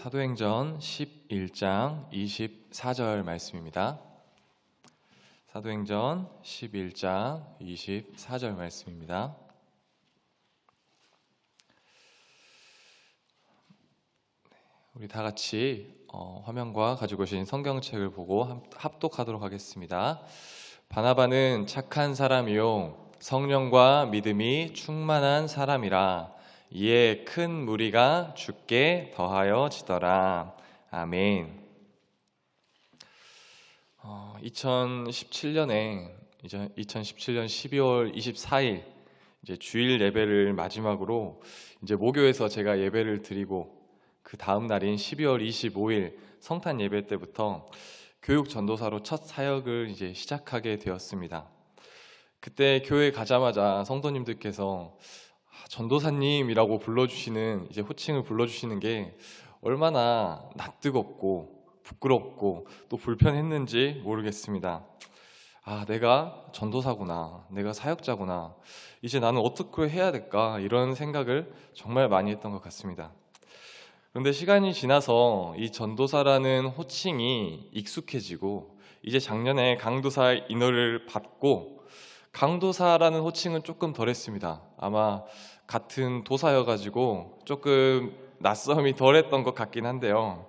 사도행전 11장 24절 말씀입니다. 사도행전 11장 24절 말씀입니다. 우리 다 같이 화면과 가지고 오신 성경책을 보고 합독하도록 하겠습니다. 바나바는 착한 사람이요 성령과 믿음이 충만한 사람이라. 이에 큰 무리가 주께 더하여지더라. 아멘. 2017년 12월 24일 이제 주일 예배를 마지막으로 이제 모교에서 제가 예배를 드리고 그 다음 날인 12월 25일 성탄 예배 때부터 교육 전도사로 첫 사역을 이제 시작하게 되었습니다. 그때 교회 가자마자 성도님들께서 전도사님이라고 불러주시는 이제 호칭을 불러주시는 게 얼마나 낯뜨겁고 부끄럽고 또 불편했는지 모르겠습니다. 내가 전도사구나, 내가 사역자구나, 이제 나는 어떻게 해야 될까, 이런 생각을 정말 많이 했던 것 같습니다. 그런데 시간이 지나서 이 전도사라는 호칭이 익숙해지고 이제 작년에 강도사 인허를 받고 강도사라는 호칭은 조금 덜했습니다. 아마 같은 도사여가지고 조금 낯섦이 덜했던 것 같긴 한데요.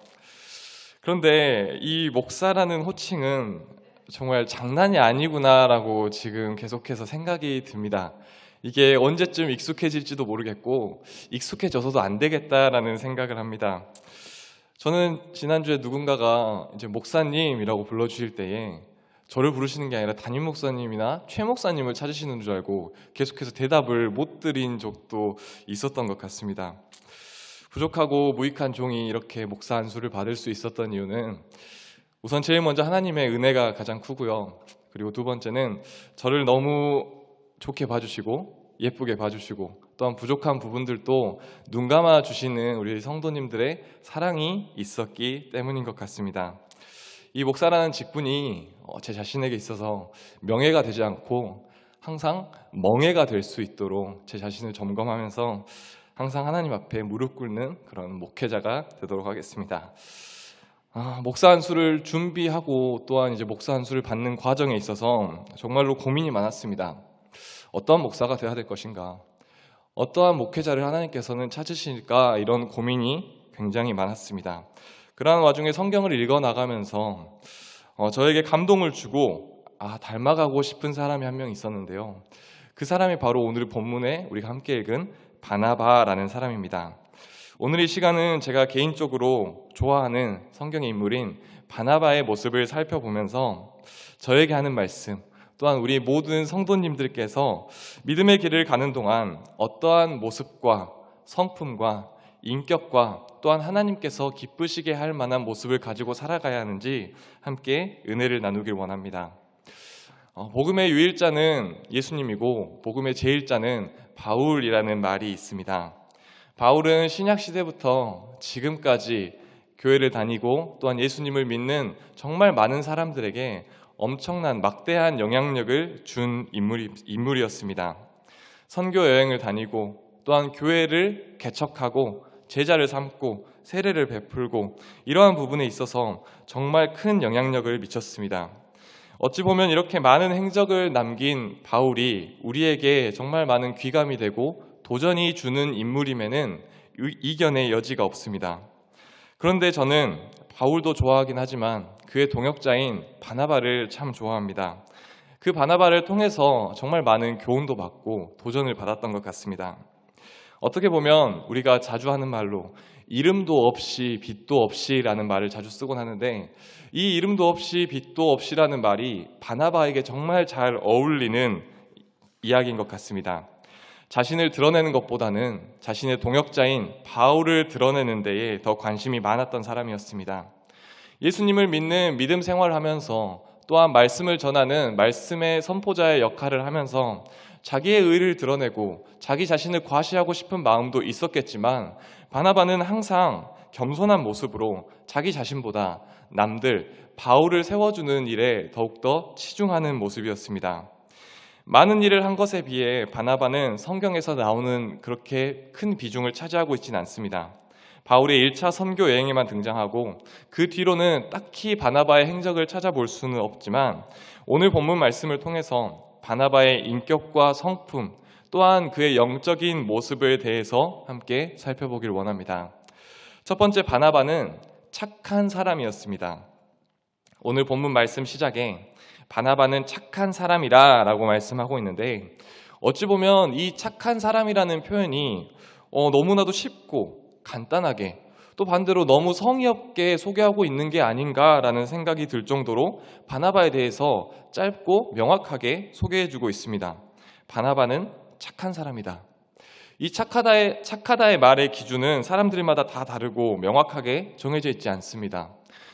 그런데 이 목사라는 호칭은 정말 장난이 아니구나라고 지금 계속해서 생각이 듭니다. 이게 언제쯤 익숙해질지도 모르겠고 익숙해져서도 안 되겠다라는 생각을 합니다. 저는 지난주에 누군가가 이제 목사님이라고 불러주실 때에 저를 부르시는 게 아니라 담임 목사님이나 최 목사님을 찾으시는 줄 알고 계속해서 대답을 못 드린 적도 있었던 것 같습니다. 부족하고 무익한 종이 이렇게 목사 안수를 받을 수 있었던 이유는 우선 제일 먼저 하나님의 은혜가 가장 크고요. 그리고 두 번째는 저를 너무 좋게 봐주시고 예쁘게 봐주시고 또한 부족한 부분들도 눈 감아 주시는 우리 성도님들의 사랑이 있었기 때문인 것 같습니다. 이 목사라는 직분이 제 자신에게 있어서 명예가 되지 않고 항상 멍해가 될 수 있도록 제 자신을 점검하면서 항상 하나님 앞에 무릎 꿇는 그런 목회자가 되도록 하겠습니다. 목사 안수를 준비하고 또한 이제 목사 안수를 받는 과정에 있어서 정말로 고민이 많았습니다. 어떠한 목사가 되어야 될 것인가, 어떠한 목회자를 하나님께서는 찾으실까, 이런 고민이 굉장히 많았습니다. 그러한 와중에 성경을 읽어나가면서 저에게 감동을 주고 닮아가고 싶은 사람이 한 명 있었는데요. 그 사람이 바로 오늘 본문에 우리가 함께 읽은 바나바라는 사람입니다. 오늘 이 시간은 제가 개인적으로 좋아하는 성경의 인물인 바나바의 모습을 살펴보면서 저에게 하는 말씀, 또한 우리 모든 성도님들께서 믿음의 길을 가는 동안 어떠한 모습과 성품과 인격과 또한 하나님께서 기쁘시게 할 만한 모습을 가지고 살아가야 하는지 함께 은혜를 나누길 원합니다. 복음의 유일자는 예수님이고 복음의 제일자는 바울이라는 말이 있습니다. 바울은 신약 시대부터 지금까지 교회를 다니고 또한 예수님을 믿는 정말 많은 사람들에게 엄청난 막대한 영향력을 준 인물이었습니다. 선교 여행을 다니고 또한 교회를 개척하고 제자를 삼고 세례를 베풀고 이러한 부분에 있어서 정말 큰 영향력을 미쳤습니다. 어찌 보면 이렇게 많은 행적을 남긴 바울이 우리에게 정말 많은 귀감이 되고 도전이 주는 인물임에는 이견의 여지가 없습니다. 그런데 저는 바울도 좋아하긴 하지만 그의 동역자인 바나바를 참 좋아합니다. 그 바나바를 통해서 정말 많은 교훈도 받고 도전을 받았던 것 같습니다. 어떻게 보면 우리가 자주 하는 말로 이름도 없이 빛도 없이라는 말을 자주 쓰곤 하는데 이 이름도 없이 빛도 없이라는 말이 바나바에게 정말 잘 어울리는 이야기인 것 같습니다. 자신을 드러내는 것보다는 자신의 동역자인 바울을 드러내는 데에 더 관심이 많았던 사람이었습니다. 예수님을 믿는 믿음 생활을 하면서 또한 말씀을 전하는 말씀의 선포자의 역할을 하면서 자기의 의를 드러내고 자기 자신을 과시하고 싶은 마음도 있었겠지만 바나바는 항상 겸손한 모습으로 자기 자신보다 남들, 바울을 세워주는 일에 더욱더 치중하는 모습이었습니다. 많은 일을 한 것에 비해 바나바는 성경에서 나오는 그렇게 큰 비중을 차지하고 있지는 않습니다. 바울의 1차 선교 여행에만 등장하고 그 뒤로는 딱히 바나바의 행적을 찾아볼 수는 없지만 오늘 본문 말씀을 통해서 바나바의 인격과 성품 또한 그의 영적인 모습에 대해서 함께 살펴보길 원합니다. 첫 번째, 바나바는 착한 사람이었습니다. 오늘 본문 말씀 시작에 바나바는 착한 사람이라 라고 말씀하고 있는데 어찌 보면 이 착한 사람이라는 표현이 너무나도 쉽고 간단하게 또 반대로 너무 성의 없게 소개하고 있는 게 아닌가라는 생각이 들 정도로 바나바에 대해서 짧고 명확하게 소개해주고 있습니다. 바나바는 착한 사람이다. 이 착하다의 말의 기준은 사람들마다 다 다르고 명확하게 정해져 있지 않습니다.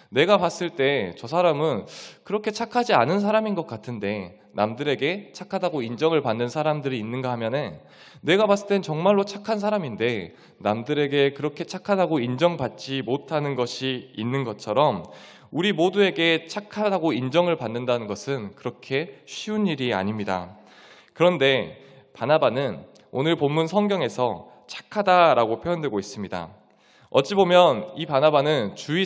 내가 봤을 때 저 사람은 그렇게 착하지 않은 사람인 것 같은데 남들에게 착하다고 인정을 받는 사람들이 있는가 하면은 내가 봤을 땐 정말로 착한 사람인데 남들에게 그렇게 착하다고 인정받지 못하는 것이 있는 것처럼 우리 모두에게 착하다고 인정을 받는다는 것은 그렇게 쉬운 일이 아닙니다. 그런데 바나바는 오늘 본문 성경에서 착하다라고 표현되고 있습니다. 어찌 보면 이 바나바는 주위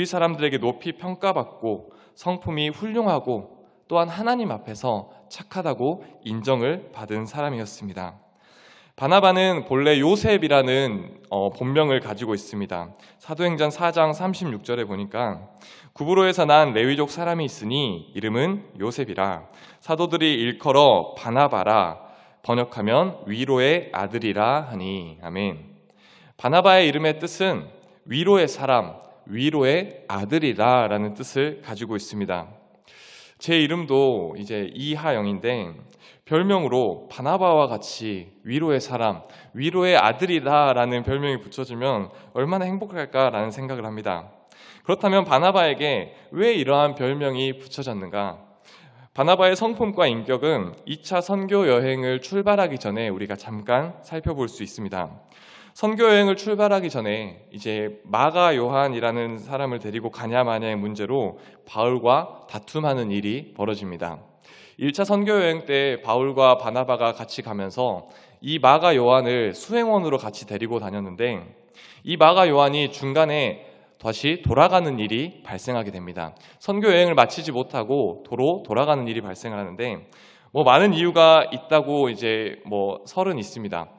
사람들에게 높이 평가받고 성품이 훌륭하고 또한 하나님 앞에서 착하다고 인정을 받은 사람이었습니다. 바나바는 본래 요셉이라는 본명을 가지고 있습니다. 사도행전 4장 36절에 보니까 구브로에서 난 레위족 사람이 있으니 이름은 요셉이라 사도들이 일컬어 바나바라 번역하면 위로의 아들이라 하니. 아멘. 바나바의 이름의 뜻은 위로의 사람, 위로의 아들이라 라는 뜻을 가지고 있습니다. 제 이름도 이제 이하영인데 별명으로 바나바와 같이 위로의 사람, 위로의 아들이다 라는 별명이 붙여지면 얼마나 행복할까라는 생각을 합니다. 그렇다면 바나바에게 왜 이러한 별명이 붙여졌는가? 바나바의 성품과 인격은 2차 선교 여행을 출발하기 전에 우리가 잠깐 살펴볼 수 있습니다. 선교 여행을 출발하기 전에 이제 마가 요한이라는 사람을 데리고 가냐 마냐의 문제로 바울과 다툼하는 일이 벌어집니다. 1차 선교 여행 때 바울과 바나바가 같이 가면서 이 마가 요한을 수행원으로 같이 데리고 다녔는데 이 마가 요한이 중간에 다시 돌아가는 일이 발생하게 됩니다. 선교 여행을 마치지 못하고 도로 돌아가는 일이 발생을 하는데 많은 이유가 있다고 이제 설은 있습니다.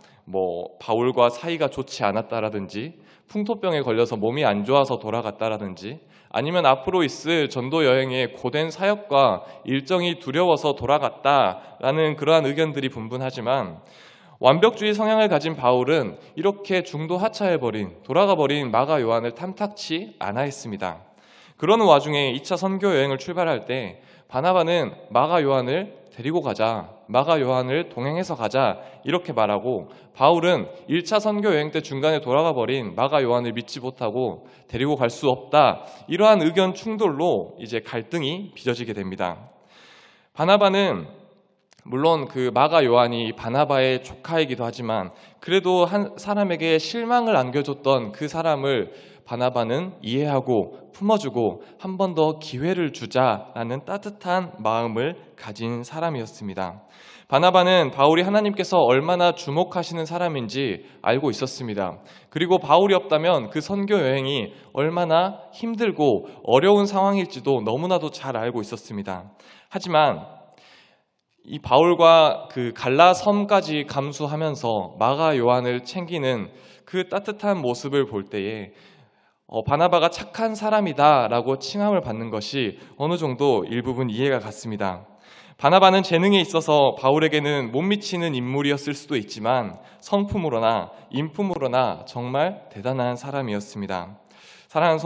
바울과 사이가 좋지 않았다라든지 풍토병에 걸려서 몸이 안 좋아서 돌아갔다라든지 아니면 앞으로 있을 전도 여행의 고된 사역과 일정이 두려워서 돌아갔다라는 그러한 의견들이 분분하지만 완벽주의 성향을 가진 바울은 이렇게 중도 하차해버린 돌아가버린 마가 요한을 탐탁치 않아 했습니다. 그러는 와중에 2차 선교 여행을 출발할 때 바나바는 마가 요한을 데리고 가자, 마가 요한을 동행해서 가자 이렇게 말하고 바울은 1차 선교 여행 때 중간에 돌아가 버린 마가 요한을 믿지 못하고 데리고 갈 수 없다. 이러한 의견 충돌로 이제 갈등이 빚어지게 됩니다. 바나바는 물론 그 마가 요한이 바나바의 조카이기도 하지만 그래도 한 사람에게 실망을 안겨줬던 그 사람을 바나바는 이해하고 품어주고 한 번 더 기회를 주자라는 따뜻한 마음을 가진 사람이었습니다. 바나바는 바울이 하나님께서 얼마나 주목하시는 사람인지 알고 있었습니다. 그리고 바울이 없다면 그 선교 여행이 얼마나 힘들고 어려운 상황일지도 너무나도 잘 알고 있었습니다. 하지만 이 바울과 그 갈라 섬까지 감수하면서 마가 요한을 챙기는 그 따뜻한 모습을 볼 때에 바나바가 착한 사람이다 라고 칭함을 받는 것이 어느 정도 일부분 이해가 갔습니다. 바나바는 재능에 있어서 바울에게는 못 미치는 인물이었을 수도 있지만 성품으로나 인품으로나 정말 대단한 사람이었습니다. 사랑하는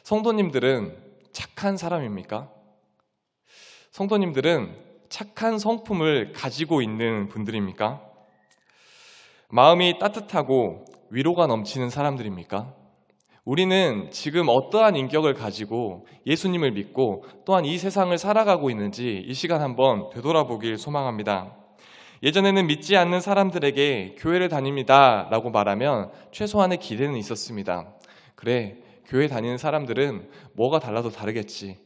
성도님들은 착한 사람입니까? 성도님들은 착한 성품을 가지고 있는 분들입니까? 마음이 따뜻하고 위로가 넘치는 사람들입니까? 우리는 지금 어떠한 인격을 가지고 예수님을 믿고 또한 이 세상을 살아가고 있는지 이 시간 한번 되돌아보길 소망합니다. 예전에는 믿지 않는 사람들에게 교회를 다닙니다 라고 말하면 최소한의 기대는 있었습니다. 그래, 교회 다니는 사람들은 뭐가 달라도 다르겠지.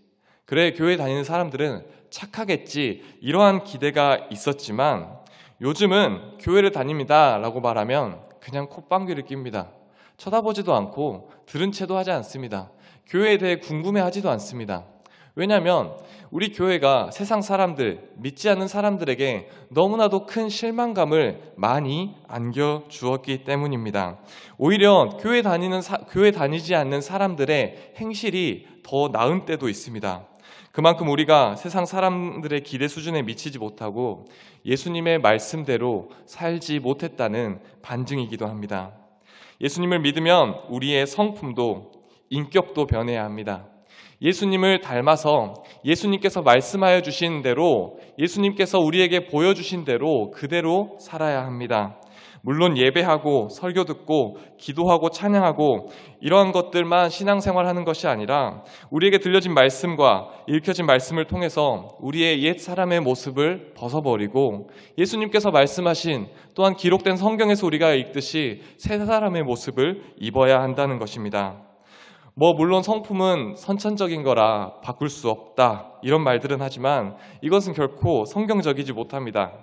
그래, 교회 다니는 사람들은 착하겠지. 이러한 기대가 있었지만 요즘은 교회를 다닙니다 라고 말하면 그냥 콧방귀를 낍니다. 쳐다보지도 않고 들은 채도 하지 않습니다. 교회에 대해 궁금해하지도 않습니다. 왜냐하면 우리 교회가 세상 사람들, 믿지 않는 사람들에게 너무나도 큰 실망감을 많이 안겨주었기 때문입니다. 오히려 교회 다니지 않는 사람들의 행실이 더 나은 때도 있습니다. 그만큼 우리가 세상 사람들의 기대 수준에 미치지 못하고 예수님의 말씀대로 살지 못했다는 반증이기도 합니다. 예수님을 믿으면 우리의 성품도 인격도 변해야 합니다. 예수님을 닮아서 예수님께서 말씀하여 주신 대로, 예수님께서 우리에게 보여주신 대로 그대로 살아야 합니다. 물론 예배하고 설교 듣고 기도하고 찬양하고 이러한 것들만 신앙생활하는 것이 아니라 우리에게 들려진 말씀과 읽혀진 말씀을 통해서 우리의 옛 사람의 모습을 벗어버리고 예수님께서 말씀하신, 또한 기록된 성경에서 우리가 읽듯이 새 사람의 모습을 입어야 한다는 것입니다. 물론 성품은 선천적인 거라 바꿀 수 없다, 이런 말들은 하지만 이것은 결코 성경적이지 못합니다.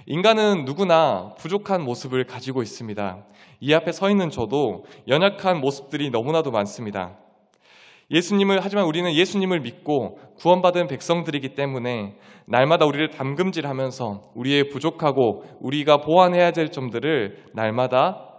인간은 누구나 부족한 모습을 가지고 있습니다. 이 앞에 서 있는 저도 연약한 모습들이 너무나도 많습니다. 하지만 우리는 예수님을 믿고 구원받은 백성들이기 때문에 날마다 우리를 담금질하면서 우리의 부족하고 우리가 보완해야 될 점들을 날마다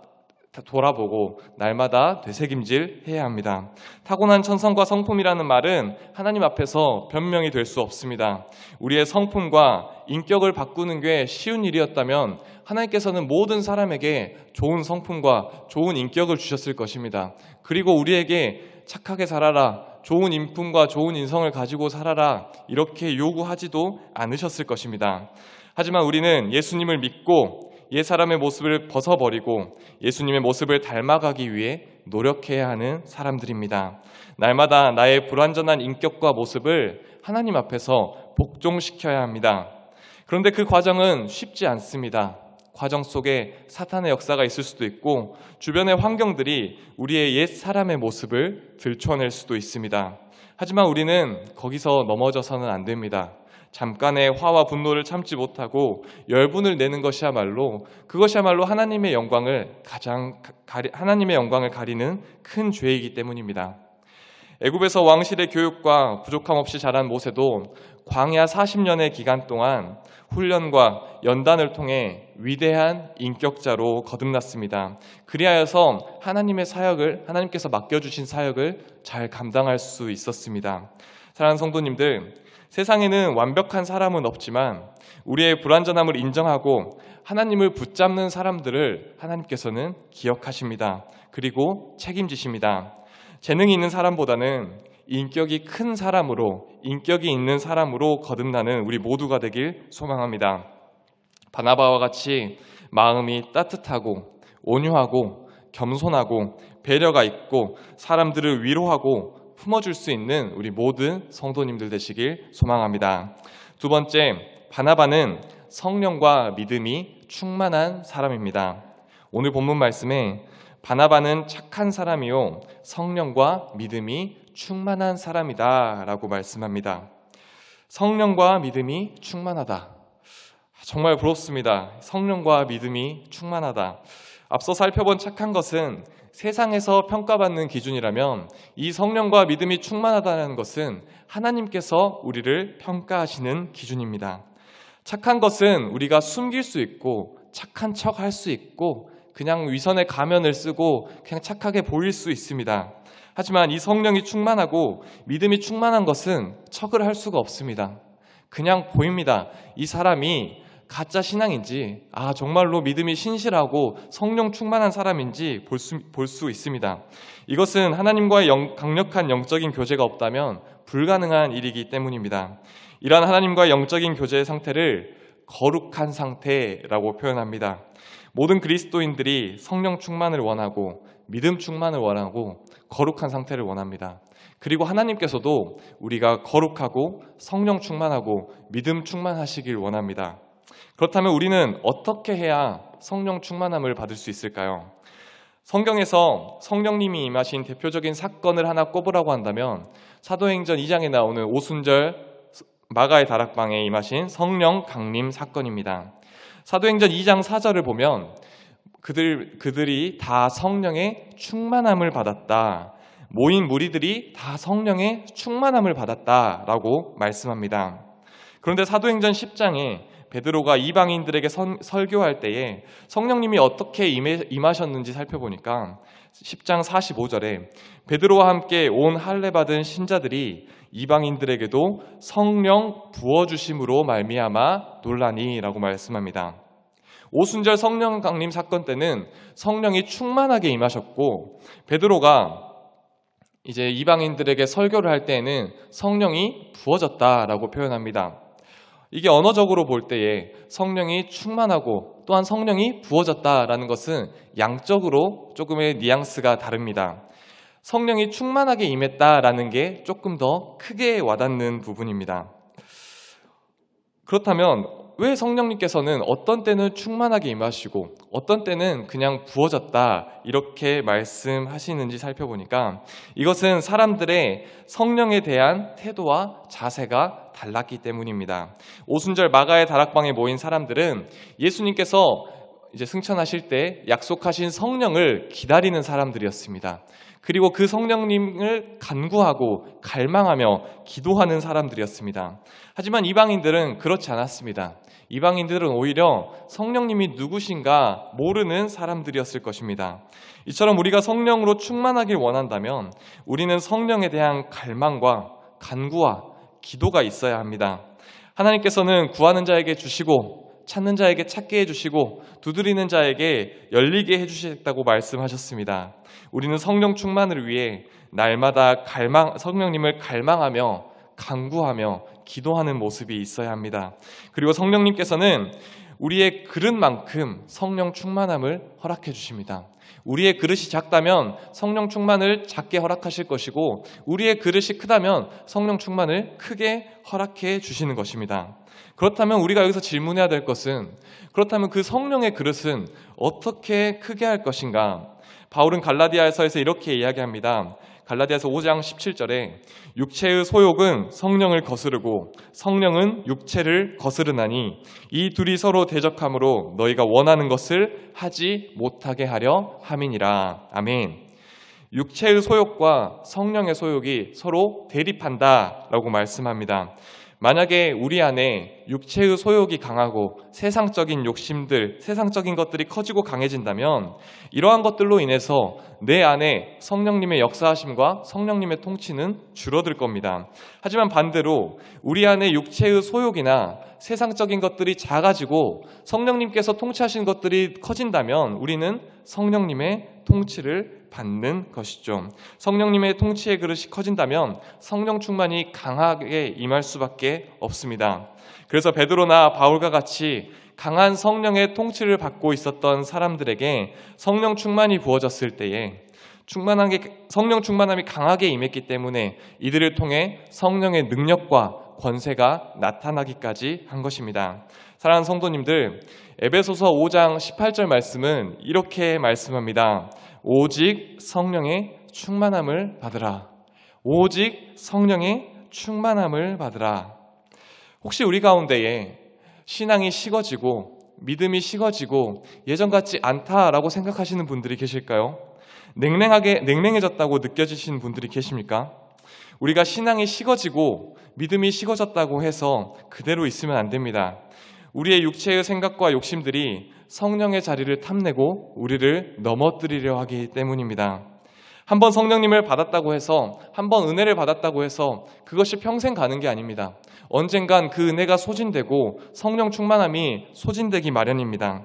돌아보고 날마다 되새김질해야 합니다. 타고난 천성과 성품이라는 말은 하나님 앞에서 변명이 될 수 없습니다. 우리의 성품과 인격을 바꾸는 게 쉬운 일이었다면 하나님께서는 모든 사람에게 좋은 성품과 좋은 인격을 주셨을 것입니다. 그리고 우리에게 착하게 살아라, 좋은 인품과 좋은 인성을 가지고 살아라, 이렇게 요구하지도 않으셨을 것입니다. 하지만 우리는 예수님을 믿고 옛 사람의 모습을 벗어버리고 예수님의 모습을 닮아가기 위해 노력해야 하는 사람들입니다. 날마다 나의 불완전한 인격과 모습을 하나님 앞에서 복종시켜야 합니다. 그런데 그 과정은 쉽지 않습니다. 과정 속에 사탄의 역사가 있을 수도 있고 주변의 환경들이 우리의 옛 사람의 모습을 들춰낼 수도 있습니다. 하지만 우리는 거기서 넘어져서는 안 됩니다. 잠깐의 화와 분노를 참지 못하고 열분을 내는 그것이야말로 하나님의 영광을 가리는 큰 죄이기 때문입니다. 애굽에서 왕실의 교육과 부족함 없이 자란 모세도 광야 40년의 기간 동안 훈련과 연단을 통해 위대한 인격자로 거듭났습니다. 그리하여서 하나님께서 맡겨주신 사역을 잘 감당할 수 있었습니다. 사랑하는 성도님들, 세상에는 완벽한 사람은 없지만 우리의 불완전함을 인정하고 하나님을 붙잡는 사람들을 하나님께서는 기억하십니다. 그리고 책임지십니다. 재능이 있는 사람보다는 인격이 큰 사람으로, 인격이 있는 사람으로 거듭나는 우리 모두가 되길 소망합니다. 바나바와 같이 마음이 따뜻하고 온유하고 겸손하고 배려가 있고 사람들을 위로하고 품어줄 수 있는 우리 모든 성도님들 되시길 소망합니다. 두 번째, 바나바는 성령과 믿음이 충만한 사람입니다. 오늘 본문 말씀에 바나바는 착한 사람이요 성령과 믿음이 충만한 사람이다 라고 말씀합니다. 성령과 믿음이 충만하다. 정말 부럽습니다. 성령과 믿음이 충만하다. 앞서 살펴본 착한 것은 세상에서 평가받는 기준이라면 이 성령과 믿음이 충만하다는 것은 하나님께서 우리를 평가하시는 기준입니다. 착한 것은 우리가 숨길 수 있고 착한 척 할 수 있고 그냥 위선의 가면을 쓰고 그냥 착하게 보일 수 있습니다. 하지만 이 성령이 충만하고 믿음이 충만한 것은 척을 할 수가 없습니다. 그냥 보입니다. 이 사람이 가짜 신앙인지 정말로 믿음이 신실하고 성령 충만한 사람인지 볼 수 있습니다. 이것은 하나님과의 강력한 영적인 교제가 없다면 불가능한 일이기 때문입니다. 이러한 하나님과의 영적인 교제의 상태를 거룩한 상태라고 표현합니다. 모든 그리스도인들이 성령 충만을 원하고 믿음 충만을 원하고 거룩한 상태를 원합니다. 그리고 하나님께서도 우리가 거룩하고 성령 충만하고 믿음 충만하시길 원합니다. 그렇다면 우리는 어떻게 해야 성령 충만함을 받을 수 있을까요? 성경에서 성령님이 임하신 대표적인 사건을 하나 꼽으라고 한다면 사도행전 2장에 나오는 오순절 마가의 다락방에 임하신 성령 강림 사건입니다. 사도행전 2장 4절을 보면 그들이 다 성령의 충만함을 받았다. 모인 무리들이 다 성령의 충만함을 받았다라고 말씀합니다. 그런데 사도행전 10장에 베드로가 이방인들에게 설교할 때에 성령님이 어떻게 임하셨는지 살펴보니까 10장 45절에 베드로와 함께 온 할례 받은 신자들이 이방인들에게도 성령 부어주심으로 말미암아 놀라니라고 말씀합니다. 오순절 성령 강림 사건 때는 성령이 충만하게 임하셨고, 베드로가 이제 이방인들에게 설교를 할 때에는 성령이 부어졌다라고 표현합니다. 이게 언어적으로 볼 때에 성령이 충만하고 또한 성령이 부어졌다라는 것은 양적으로 조금의 뉘앙스가 다릅니다. 성령이 충만하게 임했다라는 게 조금 더 크게 와닿는 부분입니다. 그렇다면 왜 성령님께서는 어떤 때는 충만하게 임하시고 어떤 때는 그냥 부어졌다 이렇게 말씀하시는지 살펴보니까 이것은 사람들의 성령에 대한 태도와 자세가 달랐기 때문입니다. 오순절 마가의 다락방에 모인 사람들은 예수님께서 이제 승천하실 때 약속하신 성령을 기다리는 사람들이었습니다. 그리고 그 성령님을 간구하고 갈망하며 기도하는 사람들이었습니다. 하지만 이방인들은 그렇지 않았습니다. 이방인들은 오히려 성령님이 누구신가 모르는 사람들이었을 것입니다. 이처럼 우리가 성령으로 충만하길 원한다면 우리는 성령에 대한 갈망과 간구와 기도가 있어야 합니다. 하나님께서는 구하는 자에게 주시고 찾는 자에게 찾게 해주시고 두드리는 자에게 열리게 해주시겠다고 말씀하셨습니다. 우리는 성령 충만을 위해 날마다 성령님을 갈망하며 간구하며 기도하는 모습이 있어야 합니다. 그리고 성령님께서는 우리의 그릇만큼 성령 충만함을 허락해 주십니다. 우리의 그릇이 작다면 성령 충만을 작게 허락하실 것이고 우리의 그릇이 크다면 성령 충만을 크게 허락해 주시는 것입니다. 그렇다면 우리가 여기서 질문해야 될 것은 그렇다면 그 성령의 그릇은 어떻게 크게 할 것인가? 바울은 갈라디아서에서 이렇게 이야기합니다. 갈라디아서 5장 17절에 육체의 소욕은 성령을 거스르고 성령은 육체를 거스르나니 이 둘이 서로 대적함으로 너희가 원하는 것을 하지 못하게 하려 함이니라. 아멘. 육체의 소욕과 성령의 소욕이 서로 대립한다라고 말씀합니다. 만약에 우리 안에 육체의 소욕이 강하고 세상적인 욕심들, 세상적인 것들이 커지고 강해진다면 이러한 것들로 인해서 내 안에 성령님의 역사하심과 성령님의 통치는 줄어들 겁니다. 하지만 반대로 우리 안에 육체의 소욕이나 세상적인 것들이 작아지고 성령님께서 통치하신 것들이 커진다면 우리는 성령님의 통치를 받는 것이죠. 성령님의 통치의 그릇이 커진다면 성령 충만이 강하게 임할 수밖에 없습니다. 그래서 베드로나 바울과 같이 강한 성령의 통치를 받고 있었던 사람들에게 성령 충만이 부어졌을 때에 성령 충만함이 강하게 임했기 때문에 이들을 통해 성령의 능력과 권세가 나타나기까지 한 것입니다. 사랑하는 성도님들, 에베소서 5장 18절 말씀은 이렇게 말씀합니다. 오직 성령의 충만함을 받으라. 오직 성령의 충만함을 받으라. 혹시 우리 가운데에 신앙이 식어지고 믿음이 식어지고 예전 같지 않다라고 생각하시는 분들이 계실까요? 냉랭해졌다고 느껴지시는 분들이 계십니까? 우리가 신앙이 식어지고 믿음이 식어졌다고 해서 그대로 있으면 안 됩니다. 우리의 육체의 생각과 욕심들이 성령의 자리를 탐내고 우리를 넘어뜨리려 하기 때문입니다. 한번 성령님을 받았다고 해서, 한번 은혜를 받았다고 해서 그것이 평생 가는 게 아닙니다. 언젠간 그 은혜가 소진되고 성령 충만함이 소진되기 마련입니다.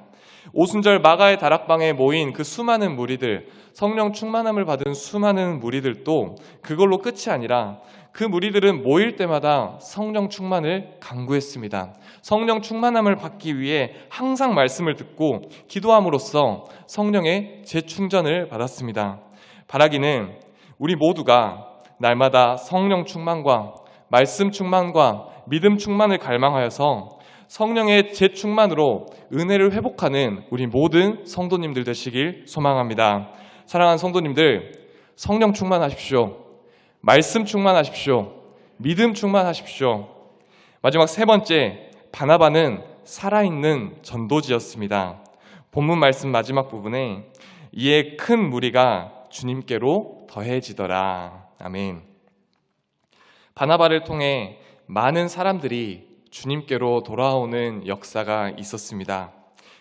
오순절 마가의 다락방에 모인 그 수많은 무리들, 성령 충만함을 받은 수많은 무리들도 그걸로 끝이 아니라 그 무리들은 모일 때마다 성령 충만을 간구했습니다. 성령 충만함을 받기 위해 항상 말씀을 듣고 기도함으로써 성령의 재충전을 받았습니다. 바라기는 우리 모두가 날마다 성령 충만과 말씀 충만과 믿음 충만을 갈망하여서 성령의 재충만으로 은혜를 회복하는 우리 모든 성도님들 되시길 소망합니다. 사랑하는 성도님들, 성령 충만하십시오. 말씀 충만하십시오. 믿음 충만하십시오. 마지막 세 번째, 바나바는 살아있는 전도지였습니다. 본문 말씀 마지막 부분에 이에 큰 무리가 주님께로 더해지더라. 아멘. 바나바를 통해 많은 사람들이 주님께로 돌아오는 역사가 있었습니다.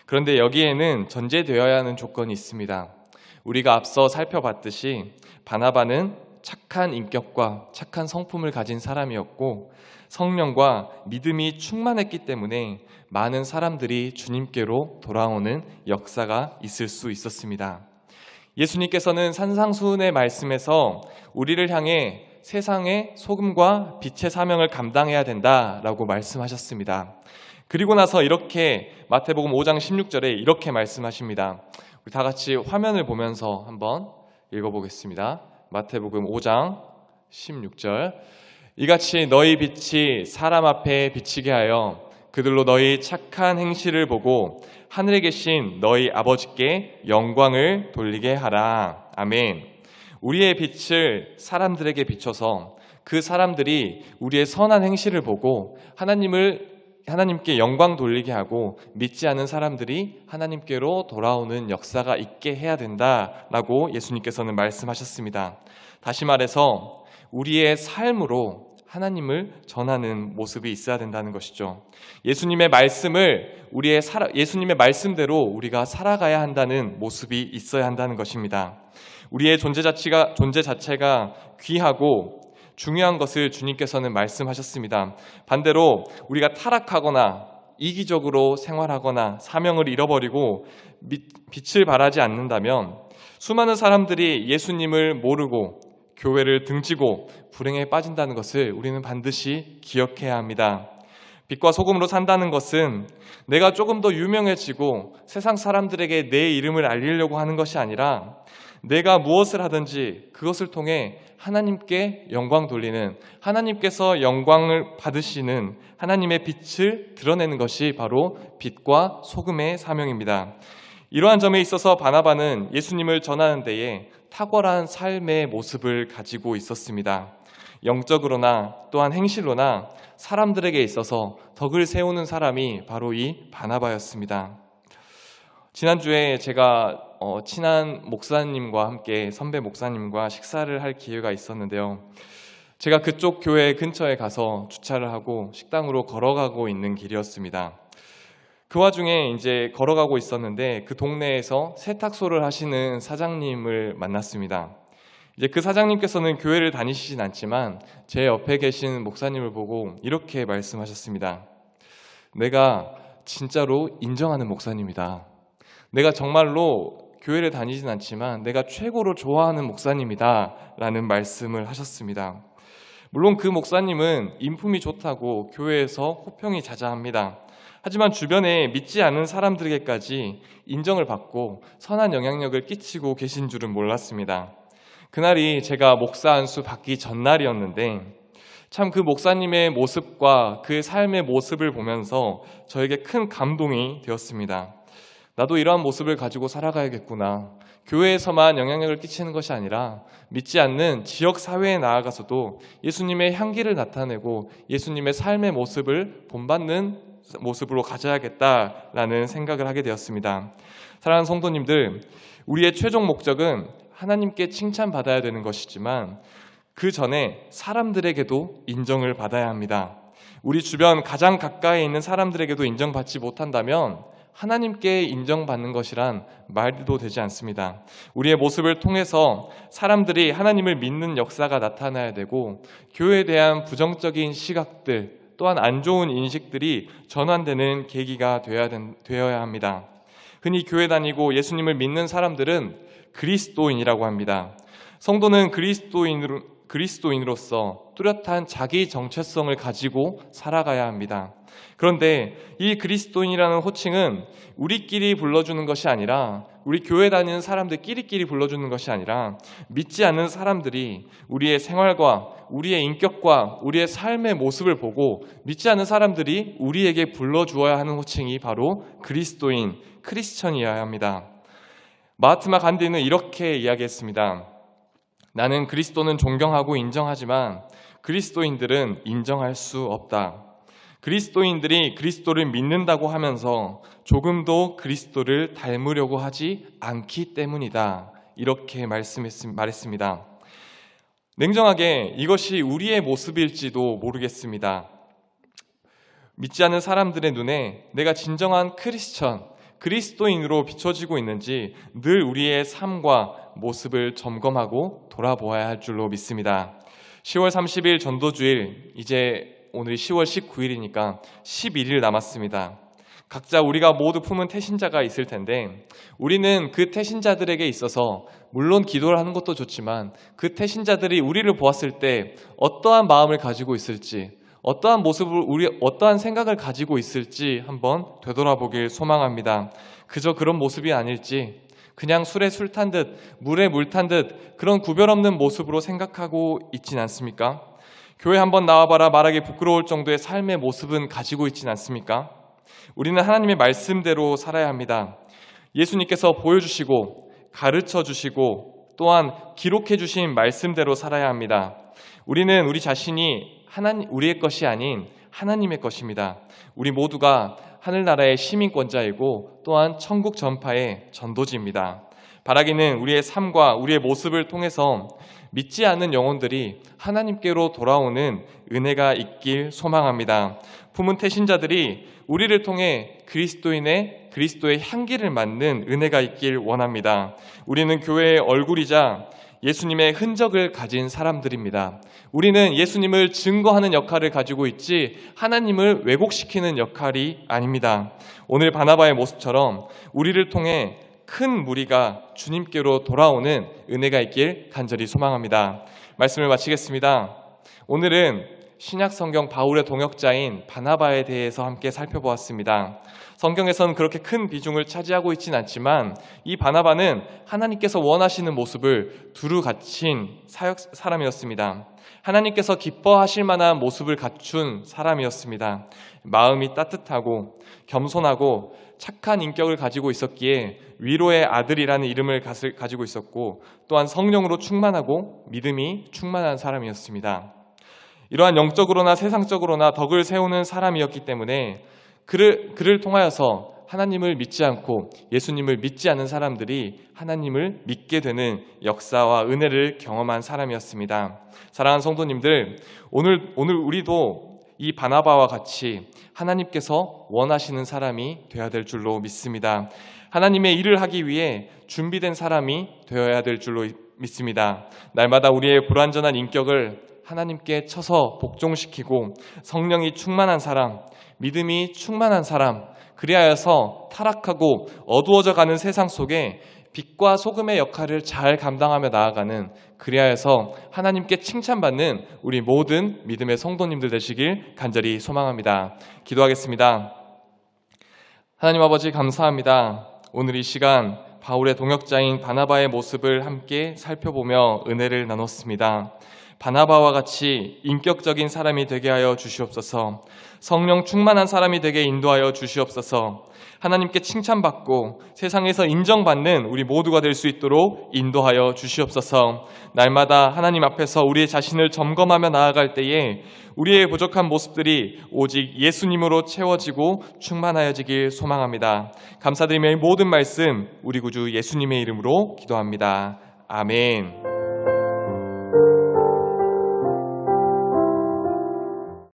그런데 여기에는 전제되어야 하는 조건이 있습니다. 우리가 앞서 살펴봤듯이 바나바는 착한 인격과 착한 성품을 가진 사람이었고 성령과 믿음이 충만했기 때문에 많은 사람들이 주님께로 돌아오는 역사가 있을 수 있었습니다. 예수님께서는 산상수훈의 말씀에서 우리를 향해 세상의 소금과 빛의 사명을 감당해야 된다라고 말씀하셨습니다. 그리고 나서 이렇게 마태복음 5장 16절에 이렇게 말씀하십니다. 우리 다 같이 화면을 보면서 한번 읽어보겠습니다. 마태복음 5장 16절. 이같이 너희 빛이 사람 앞에 비치게 하여 그들로 너희 착한 행실을 보고 하늘에 계신 너희 아버지께 영광을 돌리게 하라. 아멘. 우리의 빛을 사람들에게 비춰서 그 사람들이 우리의 선한 행실을 보고 하나님께 영광 돌리게 하고 믿지 않은 사람들이 하나님께로 돌아오는 역사가 있게 해야 된다라고 예수님께서는 말씀하셨습니다. 다시 말해서 우리의 삶으로 하나님을 전하는 모습이 있어야 된다는 것이죠. 예수님의 말씀대로 우리가 살아가야 한다는 모습이 있어야 한다는 것입니다. 우리의 존재 자체가 귀하고 중요한 것을 주님께서는 말씀하셨습니다. 반대로 우리가 타락하거나 이기적으로 생활하거나 사명을 잃어버리고 빛을 발하지 않는다면 수많은 사람들이 예수님을 모르고 교회를 등지고 불행에 빠진다는 것을 우리는 반드시 기억해야 합니다. 빛과 소금으로 산다는 것은 내가 조금 더 유명해지고 세상 사람들에게 내 이름을 알리려고 하는 것이 아니라 내가 무엇을 하든지 그것을 통해 하나님께 영광 돌리는, 하나님께서 영광을 받으시는 하나님의 빛을 드러내는 것이 바로 빛과 소금의 사명입니다. 이러한 점에 있어서 바나바는 예수님을 전하는 데에 탁월한 삶의 모습을 가지고 있었습니다. 영적으로나 또한 행실로나 사람들에게 있어서 덕을 세우는 사람이 바로 이 바나바였습니다. 지난주에 제가 친한 목사님과 함께 선배 목사님과 식사를 할 기회가 있었는데요. 제가 그쪽 교회 근처에 가서 주차를 하고 식당으로 걸어가고 있는 길이었습니다. 그 와중에 이제 걸어가고 있었는데 그 동네에서 세탁소를 하시는 사장님을 만났습니다. 이제 그 사장님께서는 교회를 다니시진 않지만 제 옆에 계신 목사님을 보고 이렇게 말씀하셨습니다. 내가 진짜로 인정하는 목사님이다. 내가 정말로 교회를 다니진 않지만 내가 최고로 좋아하는 목사님이다 라는 말씀을 하셨습니다. 물론 그 목사님은 인품이 좋다고 교회에서 호평이 자자합니다. 하지만 주변에 믿지 않은 사람들에게까지 인정을 받고 선한 영향력을 끼치고 계신 줄은 몰랐습니다. 그날이 제가 목사 안수 받기 전날이었는데 참 그 목사님의 모습과 그 삶의 모습을 보면서 저에게 큰 감동이 되었습니다. 나도 이러한 모습을 가지고 살아가야겠구나. 교회에서만 영향력을 끼치는 것이 아니라 믿지 않는 지역 사회에 나아가서도 예수님의 향기를 나타내고 예수님의 삶의 모습을 본받는 모습으로 가져야겠다라는 생각을 하게 되었습니다. 사랑하는 성도님들, 우리의 최종 목적은 하나님께 칭찬받아야 되는 것이지만 그 전에 사람들에게도 인정을 받아야 합니다. 우리 주변 가장 가까이 있는 사람들에게도 인정받지 못한다면 하나님께 인정받는 것이란 말도 되지 않습니다. 우리의 모습을 통해서 사람들이 하나님을 믿는 역사가 나타나야 되고 교회에 대한 부정적인 시각들 또한 안 좋은 인식들이 전환되는 계기가 되어야 합니다. 흔히 교회 다니고 예수님을 믿는 사람들은 그리스도인이라고 합니다. 성도는 그리스도인으로서 뚜렷한 자기 정체성을 가지고 살아가야 합니다. 그런데 이 그리스도인이라는 호칭은 우리끼리 불러주는 것이 아니라 우리 교회 다니는 사람들끼리 불러주는 것이 아니라 믿지 않는 사람들이 우리의 생활과 우리의 인격과 우리의 삶의 모습을 보고 믿지 않는 사람들이 우리에게 불러주어야 하는 호칭이 바로 그리스도인, 크리스천이어야 합니다. 마하트마 간디는 이렇게 이야기했습니다. 나는 그리스도는 존경하고 인정하지만 그리스도인들은 인정할 수 없다. 그리스도인들이 그리스도를 믿는다고 하면서 조금도 그리스도를 닮으려고 하지 않기 때문이다. 이렇게 말했습니다. 냉정하게 이것이 우리의 모습일지도 모르겠습니다. 믿지 않는 사람들의 눈에 내가 진정한 그리스도인으로 비춰지고 있는지 늘 우리의 삶과 모습을 점검하고 돌아보아야 할 줄로 믿습니다. 10월 30일 전도주일, 이제 오늘이 10월 19일이니까 11일 남았습니다. 각자 우리가 모두 품은 태신자가 있을 텐데 우리는 그 태신자들에게 있어서 물론 기도를 하는 것도 좋지만 그 태신자들이 우리를 보았을 때 어떠한 마음을 가지고 있을지, 어떠한 모습을, 어떠한 생각을 가지고 있을지 한번 되돌아보길 소망합니다. 그저 그런 모습이 아닐지, 그냥 술에 술 탄 듯, 물에 물 탄 듯 그런 구별 없는 모습으로 생각하고 있진 않습니까? 교회 한번 나와봐라 말하기 부끄러울 정도의 삶의 모습은 가지고 있진 않습니까? 우리는 하나님의 말씀대로 살아야 합니다. 예수님께서 보여주시고 가르쳐주시고 또한 기록해주신 말씀대로 살아야 합니다. 우리는 우리 자신이 우리의 것이 아닌 하나님의 것입니다. 우리 모두가 하늘나라의 시민권자이고 또한 천국 전파의 전도지입니다. 바라기는 우리의 삶과 우리의 모습을 통해서 믿지 않는 영혼들이 하나님께로 돌아오는 은혜가 있길 소망합니다. 품은 태신자들이 우리를 통해 그리스도의 향기를 맡는 은혜가 있길 원합니다. 우리는 교회의 얼굴이자 예수님의 흔적을 가진 사람들입니다. 우리는 예수님을 증거하는 역할을 가지고 있지 하나님을 왜곡시키는 역할이 아닙니다. 오늘 바나바의 모습처럼 우리를 통해 큰 무리가 주님께로 돌아오는 은혜가 있길 간절히 소망합니다. 말씀을 마치겠습니다. 오늘은 신약성경 바울의 동역자인 바나바에 대해서 함께 살펴보았습니다. 성경에서는 그렇게 큰 비중을 차지하고 있진 않지만 이 바나바는 하나님께서 원하시는 모습을 두루 갖춘 사람이었습니다. 하나님께서 기뻐하실 만한 모습을 갖춘 사람이었습니다. 마음이 따뜻하고 겸손하고 착한 인격을 가지고 있었기에 위로의 아들이라는 이름을 가지고 있었고 또한 성령으로 충만하고 믿음이 충만한 사람이었습니다. 이러한 영적으로나 세상적으로나 덕을 세우는 사람이었기 때문에 그를 통하여서 하나님을 믿지 않고 예수님을 믿지 않는 사람들이 하나님을 믿게 되는 역사와 은혜를 경험한 사람이었습니다. 사랑하는 성도님들, 오늘 우리도 이 바나바와 같이 하나님께서 원하시는 사람이 되어야 될 줄로 믿습니다. 하나님의 일을 하기 위해 준비된 사람이 되어야 될 줄로 믿습니다. 날마다 우리의 불완전한 인격을 하나님께 쳐서 복종시키고 성령이 충만한 사람, 믿음이 충만한 사람, 그리하여서 타락하고 어두워져 가는 세상 속에 빛과 소금의 역할을 잘 감당하며 나아가는, 그리하여서 하나님께 칭찬받는 우리 모든 믿음의 성도님들 되시길 간절히 소망합니다. 기도하겠습니다. 하나님 아버지 감사합니다. 오늘 이 시간 바울의 동역자인 바나바의 모습을 함께 살펴보며 은혜를 나눴습니다. 바나바와 같이 인격적인 사람이 되게 하여 주시옵소서. 성령 충만한 사람이 되게 인도하여 주시옵소서. 하나님께 칭찬받고 세상에서 인정받는 우리 모두가 될 수 있도록 인도하여 주시옵소서. 날마다 하나님 앞에서 우리의 자신을 점검하며 나아갈 때에 우리의 부족한 모습들이 오직 예수님으로 채워지고 충만하여지길 소망합니다. 감사드리며 이 모든 말씀 우리 구주 예수님의 이름으로 기도합니다. 아멘.